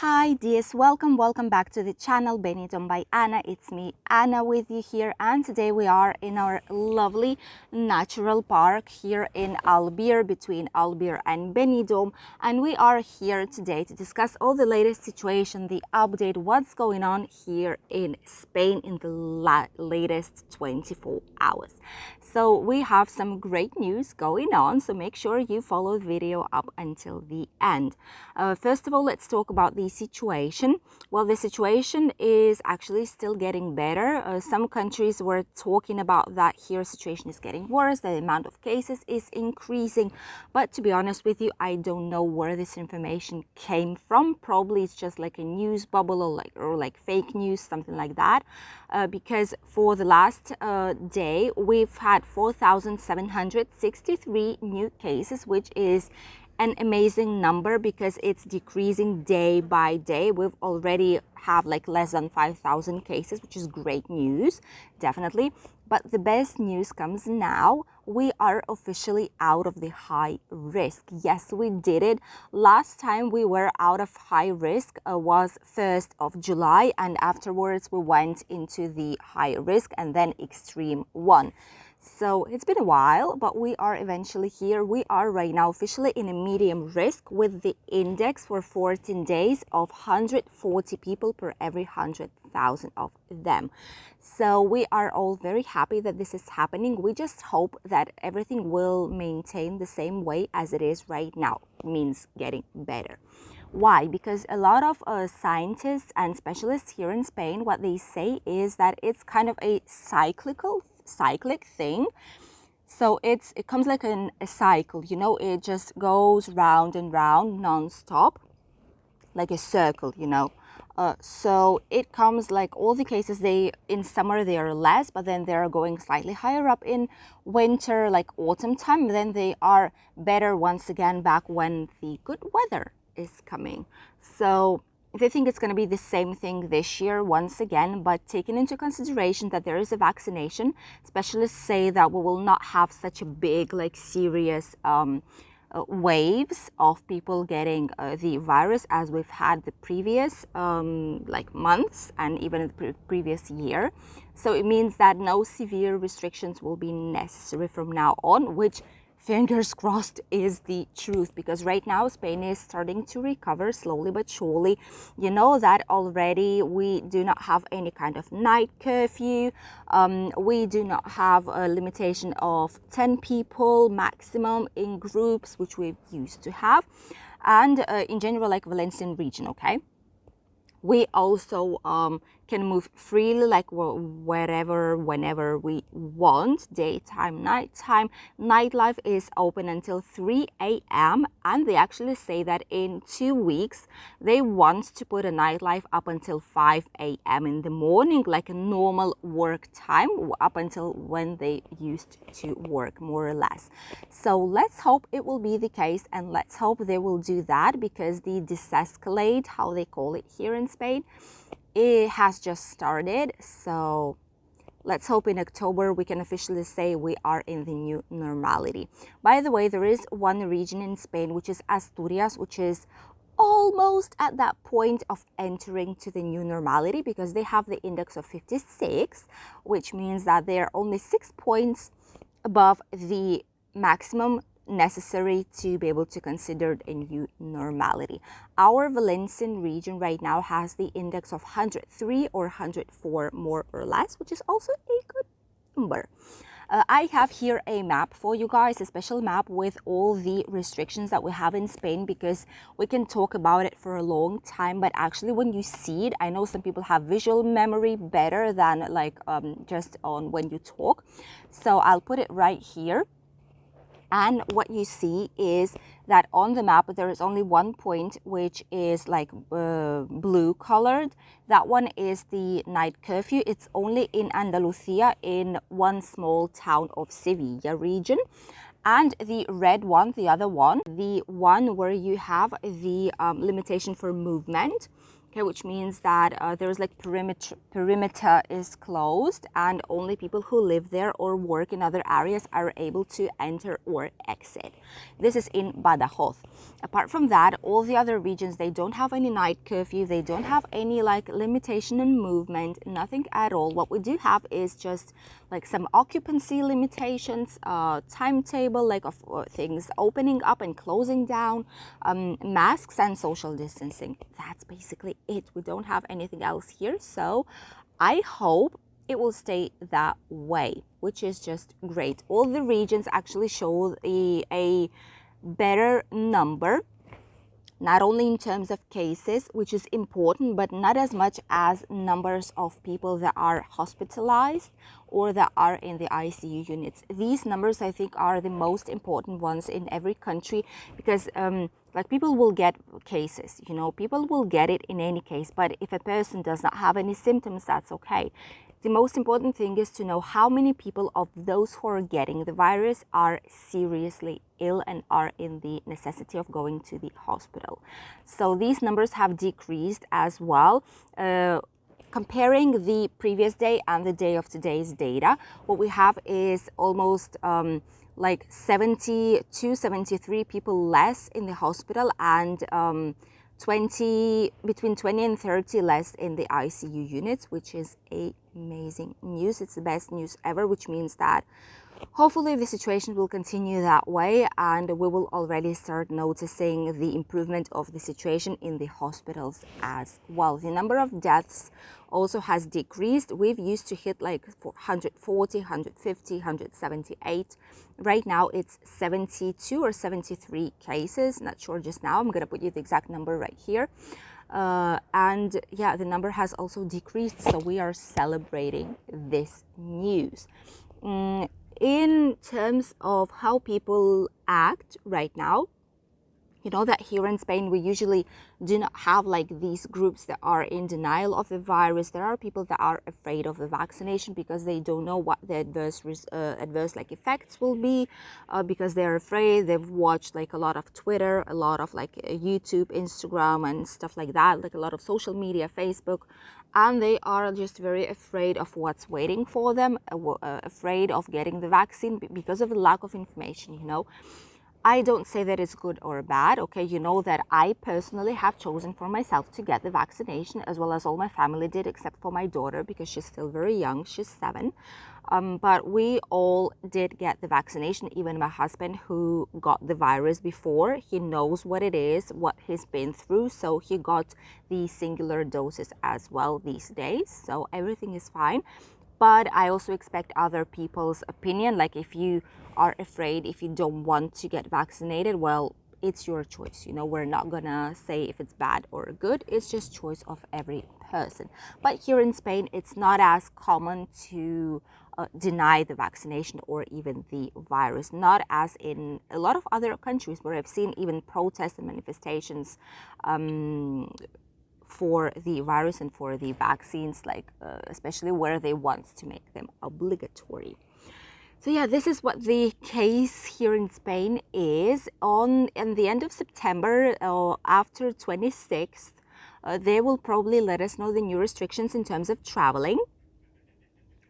Hi dears, welcome back to the channel Benidorm by Anna. It's me Anna with you here, and today we are in our lovely natural park here in Albier, between Albier and Benidorm, and we are here today to discuss all the latest situation, the update, what's going on here in Spain in the latest 24 hours. So we have some great news going on, so make sure you follow the video up until the end. First of all, let's talk about the situation. Well, the situation is actually still getting better. Some countries were talking about that here situation is getting worse, the amount of cases is increasing, but to be honest with you, I don't know where this information came from. Probably it's just like a news bubble or like fake news, something like that, because for the last day we've had 4,763 new cases, which is an amazing number because it's decreasing day by day. We've already have like less than 5,000 cases, which is great news, definitely. But the best news comes now. We are officially out of the high risk. Yes, we did it. Last time we were out of high risk was 1st of July, and afterwards we went into the high risk and then extreme one. So it's been a while, but we are eventually here. We are right now officially in a medium risk with the index for 14 days of 140 people per every 100,000 of them. So we are all very happy that this is happening. We just hope that everything will maintain the same way as it is right now. Means getting better. Why? Because a lot of scientists and specialists here in Spain, what they say is that it's kind of a cyclic thing. So it comes like a cycle, you know, it just goes round and round non-stop, like a circle, you know. So it comes like all the cases, in summer they are less, but then they're going slightly higher up in winter, like autumn time, then they are better once again back when the good weather is coming. So they think it's going to be the same thing this year once again, but taking into consideration that there is a vaccination, specialists say that we will not have such a big, like serious waves of people getting the virus as we've had the previous like months and even the previous year. So it means that no severe restrictions will be necessary from now on, which fingers crossed is the truth, because right now Spain is starting to recover slowly but surely. You know that already. We do not have any kind of night curfew. We do not have a limitation of 10 people maximum in groups, which we used to have. And in general, like Valencian region, okay? We also can move freely, like wherever, whenever we want, daytime, nighttime. Nightlife is open until 3 a.m. and they actually say that in 2 weeks they want to put a nightlife up until 5 a.m. in the morning, like a normal work time, up until when they used to work, more or less. So let's hope it will be the case, and let's hope they will do that, because the desescalate, how they call it here in Spain, it has just started. So let's hope in October we can officially say we are in the new normality. By the way, there is one region in Spain, which is Asturias, which is almost at that point of entering to the new normality, because they have the index of 56, which means that they are only 6 points above the maximum necessary to be able to consider a new normality. Our Valencian region right now has the index of 103 or 104 more or less, which is also a good number. I have here a map for you guys, a special map with all the restrictions that we have in Spain, because we can talk about it for a long time, but actually when you see it, I know some people have visual memory better than like just on when you talk. So I'll put it right here. And what you see is that on the map, there is only one point which is like blue colored. That one is the night curfew. It's only in Andalusia, in one small town of Sevilla region. And the red one, the other one, the one where you have the limitation for movement, Okay, which means that there's like perimeter is closed, and only people who live there or work in other areas are able to enter or exit. This is in Badajoz. Apart from that, all the other regions, they don't have any night curfew, they don't have any like limitation in movement, nothing at all. What we do have is just like some occupancy limitations, timetable like of things opening up and closing down, masks and social distancing. That's basically it. We don't have anything else here, so I hope it will stay that way, which is just great. All the regions actually show a better number, not only in terms of cases, which is important, but not as much as numbers of people that are hospitalized or that are in the ICU units. These numbers, I think, are the most important ones in every country, because like people will get cases, you know, people will get it in any case, but if a person does not have any symptoms, that's okay. The most important thing is to know how many people of those who are getting the virus are seriously ill and are in the necessity of going to the hospital. So these numbers have decreased as well. Comparing the previous day and the day of today's data, what we have is almost like 70 to 73 people less in the hospital, and between 20 and 30 less in the ICU units, which is amazing news. It's the best news ever, which means that hopefully the situation will continue that way, and we will already start noticing the improvement of the situation in the hospitals as well. The number of deaths also has decreased. We've used to hit like 140, 150, 178. Right now it's 72 or 73 cases. Not sure just now. I'm going to put you the exact number right here. And yeah, the number has also decreased, so we are celebrating this news. In terms of how people act right now, you know that here in Spain, we usually do not have like these groups that are in denial of the virus. There are people that are afraid of the vaccination because they don't know what the adverse like effects will be, because they're afraid. They've watched like a lot of Twitter, a lot of like YouTube, Instagram and stuff like that, like a lot of social media, Facebook, and they are just very afraid of what's waiting for them, afraid of getting the vaccine because of the lack of information, you know. I don't say that it's good or bad, okay? You know that I personally have chosen for myself to get the vaccination, as well as all my family did, except for my daughter, because she's still very young, she's 7. But we all did get the vaccination, even my husband, who got the virus before. He knows what it is, what he's been through, so he got the singular doses as well these days, so everything is fine. But I also expect other people's opinion. Like if you are afraid, if you don't want to get vaccinated, well, it's your choice. You know, we're not gonna say if it's bad or good. It's just choice of every person. But here in Spain, it's not as common to deny the vaccination or even the virus, not as in a lot of other countries where I've seen even protests and manifestations for the virus and for the vaccines, like especially where they want to make them obligatory. So yeah, this is what the case here in Spain is. In the end of September, after 26th, they will probably let us know the new restrictions in terms of traveling.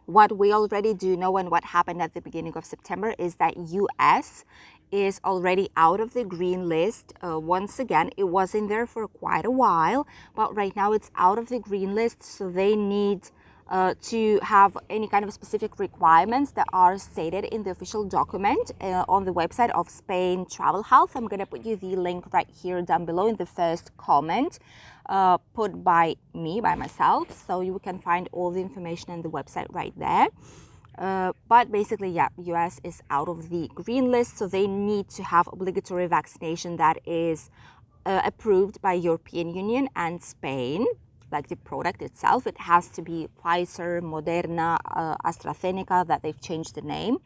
What we already do know and what happened at the beginning of September is that US is already out of the green list. Once again, it was in there for quite a while, but right now it's out of the green list, so they need to have any kind of specific requirements that are stated in the official document on the website of Spain Travel Health. I'm going to put you the link right here down below in the first comment put by myself, so you can find all the information on the website right there. But basically, yeah, US is out of the green list, so they need to have obligatory vaccination that is approved by European Union and Spain. Like the product itself, it has to be Pfizer, Moderna, AstraZeneca, that they've changed the name.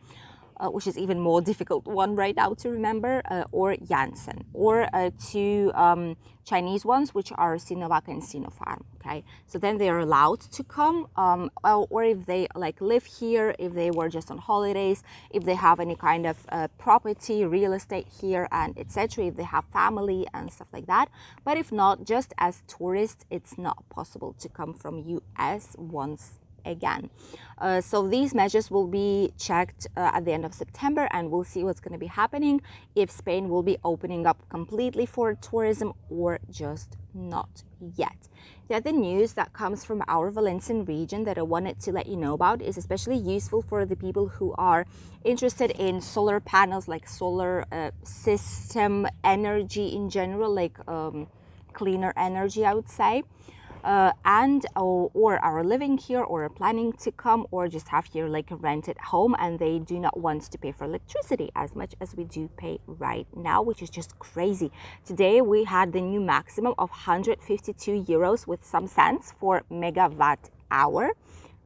which is even more difficult one right now to remember, or Janssen, or two Chinese ones, which are Sinovac and Sinopharm. Okay, so then they are allowed to come, or if they like live here, if they were just on holidays, if they have any kind of property, real estate here, and etc. If they have family and stuff like that. But if not, just as tourists, it's not possible to come from US once again. So these measures will be checked at the end of September, and we'll see what's going to be happening, if Spain will be opening up completely for tourism or just not yet. The other news that comes from our Valencian region that I wanted to let you know about is especially useful for the people who are interested in solar panels, like solar system energy in general, like cleaner energy, I would say. Or are living here, or are planning to come, or just have here like a rented home, and they do not want to pay for electricity as much as we do pay right now, which is just crazy. Today we had the new maximum of 152 euros with some cents for megawatt hour,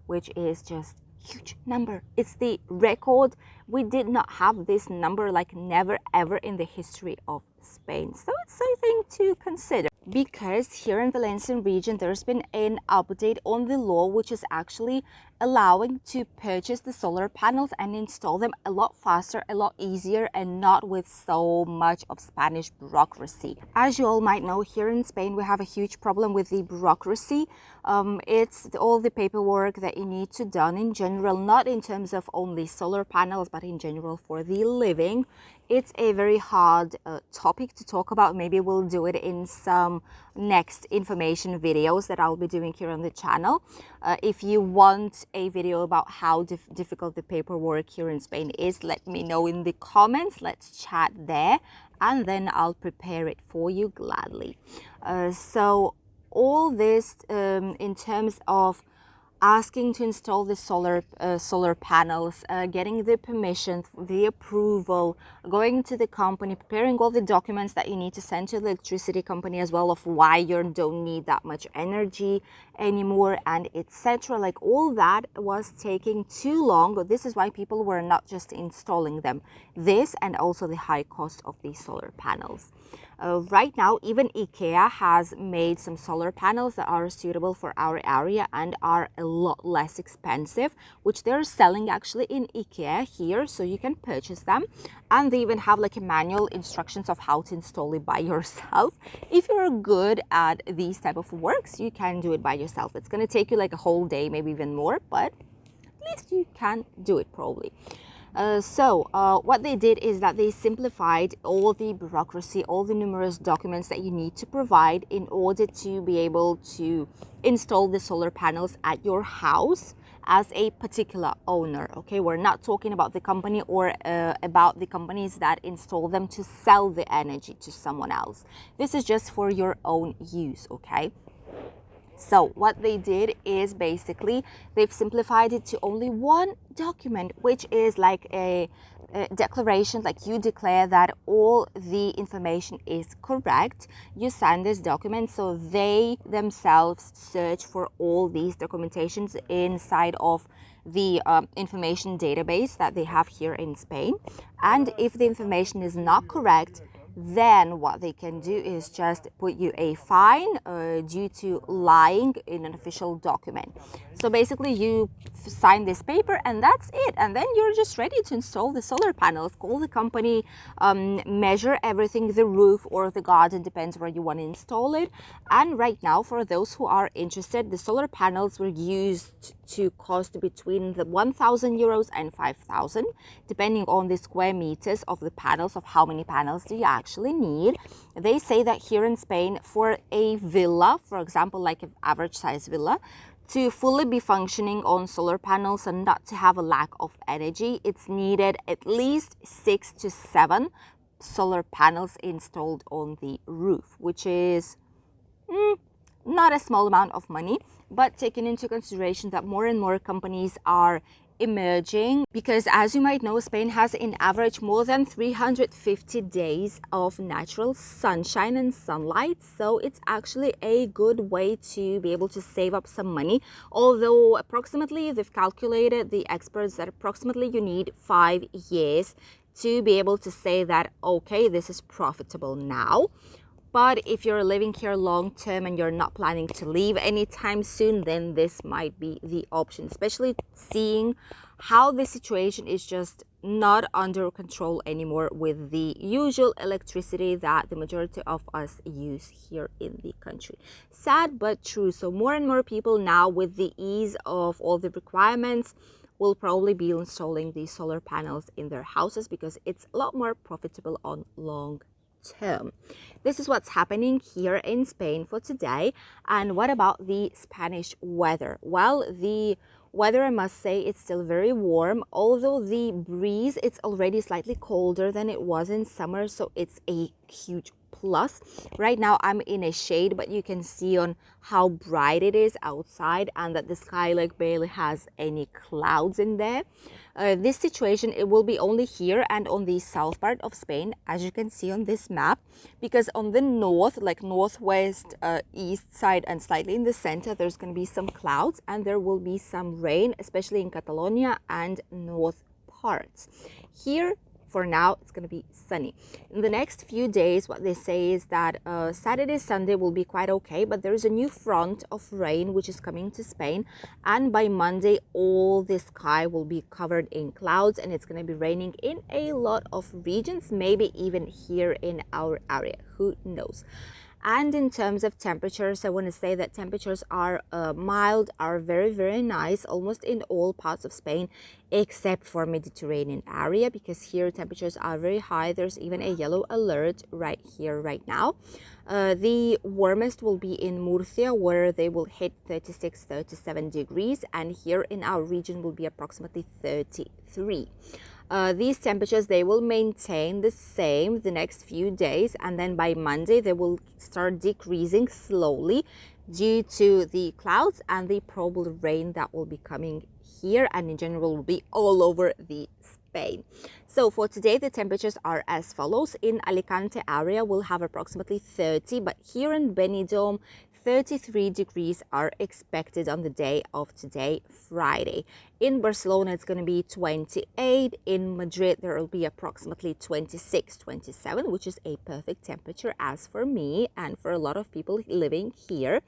which is just huge number. It's the record. We did not have this number, like never ever in the history of Spain. So it's something to consider, because here in Valencian region there's been an update on the law which is actually allowing to purchase the solar panels and install them a lot faster, a lot easier, and not with so much of Spanish bureaucracy. As you all might know, here in Spain we have a huge problem with the bureaucracy. It's all the paperwork that you need to done in general, not in terms of only solar panels, but in general for the living. It's a very hard topic to talk about. Maybe we'll do it in some next information videos that I'll be doing here on the channel. If you want a video about how difficult the paperwork here in Spain is, let me know in the comments. Let's chat there, and then I'll prepare it for you gladly. So all this in terms of asking to install the solar panels, getting the permission, the approval, going to the company, preparing all the documents that you need to send to the electricity company as well, of why you don't need that much energy anymore, and etc. Like all that was taking too long. This is why people were not just installing them. This, and also the high cost of these solar panels. Right now, even IKEA has made some solar panels that are suitable for our area and are a lot less expensive, which they're selling actually in IKEA here, so you can purchase them. And they even have like a manual instructions of how to install it by yourself. If you're good at these type of works, you can do it by yourself. It's going to take you like a whole day, maybe even more, but at least you can do it probably. What they did is that they simplified all the bureaucracy, all the numerous documents that you need to provide in order to be able to install the solar panels at your house as a particular owner. Okay, we're not talking about the company or about the companies that install them to sell the energy to someone else. This is just for your own use, okay? So what they did is basically they've simplified it to only one document, which is like a declaration, like you declare that all the information is correct. You sign this document, so they themselves search for all these documentations inside of the information database that they have here in Spain. And if the information is not correct, then what they can do is just put you a fine due to lying in an official document. So basically you sign this paper and that's it, and then you're just ready to install the solar panels. Call the company, measure everything, the roof or the garden, depends where you want to install it. And right now, for those who are interested, the solar panels were used to cost between the 1,000 euros and 5,000, depending on the square meters of the panels, of how many panels do you actually need. They say that here in Spain, for a villa, for example, like an average size villa, to fully be functioning on solar panels and not to have a lack of energy, it's needed at least 6 to 7 solar panels installed on the roof, which is not a small amount of money. But taking into consideration that more and more companies are emerging, because as you might know, Spain has in average more than 350 days of natural sunshine and sunlight, so it's actually a good way to be able to save up some money. Although approximately they've calculated, the experts, that approximately you need 5 years to be able to say that okay, this is profitable now. But if you're living here long term and you're not planning to leave anytime soon, then this might be the option, especially seeing how the situation is just not under control anymore with the usual electricity that the majority of us use here in the country. Sad but true. So more and more people now, with the ease of all the requirements, will probably be installing these solar panels in their houses because it's a lot more profitable on long term. This is what's happening here in Spain for today. And what about the Spanish weather? Well, the weather, I must say, it's still very warm, although the breeze, it's already slightly colder than it was in summer, so it's a huge plus. Right now I'm in a shade, but you can see on how bright it is outside and that the sky like barely has any clouds in there. This situation, it will be only here and on the south part of Spain, as you can see on this map, because on the north, like northwest, east side and slightly in the center, there's going to be some clouds and there will be some rain, especially in Catalonia and north parts. Here, for now, it's going to be sunny. In the next few days, what they say is that Saturday, Sunday will be quite okay, but there is a new front of rain which is coming to Spain, and by Monday all the sky will be covered in clouds and it's going to be raining in a lot of regions, maybe even here in our area, who knows. And in terms of temperatures, I want to say that temperatures are mild, are very, very nice, almost in all parts of Spain, except for Mediterranean area, because here temperatures are very high. There's even a yellow alert right here, right now. The warmest will be in Murcia, where they will hit 36, 37 degrees, and here in our region will be approximately 33. These temperatures, they will maintain the same the next few days, and then by Monday they will start decreasing slowly due to the clouds and the probable rain that will be coming here and in general will be all over the Spain. So for today, the temperatures are as follows. In Alicante area, we'll have approximately 30, but here in Benidorm, 33 degrees are expected on the day of today, Friday. In Barcelona, it's going to be 28. In Madrid, there will be approximately 26, 27, which is a perfect temperature as for me and for a lot of people living here.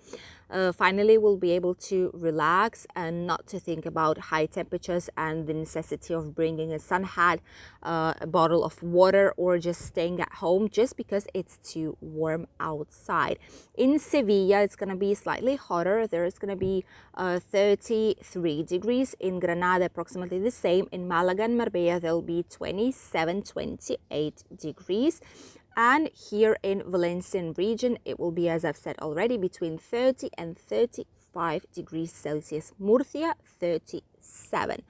Finally, we'll be able to relax and not to think about high temperatures and the necessity of bringing a sun hat, a bottle of water, or just staying at home just because it's too warm outside. In Sevilla, it's going to be slightly hotter. There is going to be 33 degrees. In Granada, approximately the same. In Malaga and Marbella, there'll be 27, 28 degrees. And here in Valencian region, it will be, as I've said already, between 30 and 35 degrees Celsius. Murcia, 37.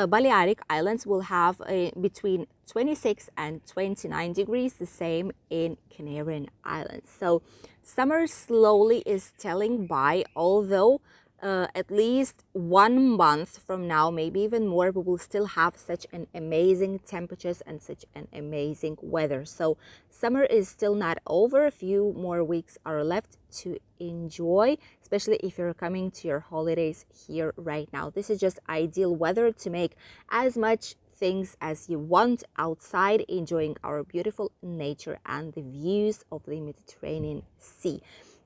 Balearic Islands will have between 26 and 29 degrees, the same in Canarian Islands. So summer slowly is telling by, although at least 1 month from now, maybe even more, we will still have such an amazing temperatures and such an amazing weather. So summer is still not over. A few more weeks are left to enjoy, especially if you're coming to your holidays here right now. This is just ideal weather to make as much things as you want outside, enjoying our beautiful nature and the views of the Mediterranean Sea.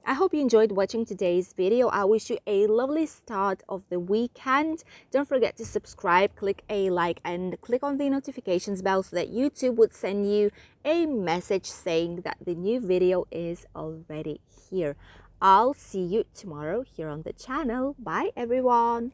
I hope you enjoyed watching today's video. I wish you a lovely start of the weekend. Don't forget to subscribe, click a like, and click on the notifications bell so that YouTube would send you a message saying that the new video is already here. I'll see you tomorrow here on the channel. Bye, everyone.